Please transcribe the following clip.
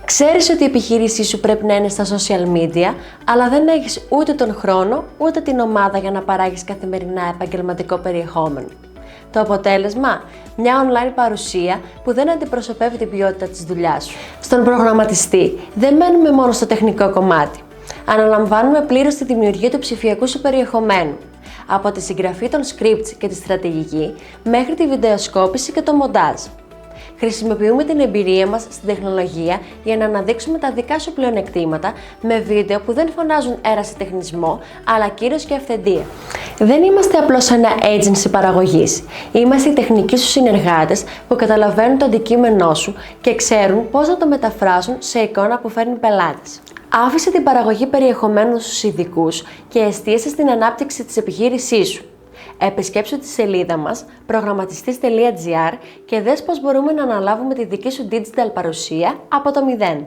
Ξέρεις ότι η επιχείρησή σου πρέπει να είναι στα social media, αλλά δεν έχεις ούτε τον χρόνο, ούτε την ομάδα για να παράγεις καθημερινά επαγγελματικό περιεχόμενο. Το αποτέλεσμα? Μια online παρουσία που δεν αντιπροσωπεύει την ποιότητα της δουλειάς σου. Στον προγραμματιστή δεν μένουμε μόνο στο τεχνικό κομμάτι. Αναλαμβάνουμε πλήρως τη δημιουργία του ψηφιακού σου περιεχομένου. Από τη συγγραφή των scripts και τη στρατηγική, μέχρι τη βιντεοσκόπηση και το μοντάζ. Χρησιμοποιούμε την εμπειρία μας στην τεχνολογία για να αναδείξουμε τα δικά σου πλεονεκτήματα με βίντεο που δεν φωνάζουν ερασιτεχνισμό, αλλά κύρος και αυθεντία. Δεν είμαστε απλώς ένα agency παραγωγής. Είμαστε οι τεχνικοί σου συνεργάτες που καταλαβαίνουν το αντικείμενό σου και ξέρουν πώς να το μεταφράσουν σε εικόνα που φέρνει πελάτες. Άφησε την παραγωγή περιεχομένου στους ειδικούς και εστίασε στην ανάπτυξη της επιχείρησής σου. Επισκέψου τη σελίδα μας προγραμματιστής.gr και δες πώς μπορούμε να αναλάβουμε τη δική σου digital παρουσία από το μηδέν.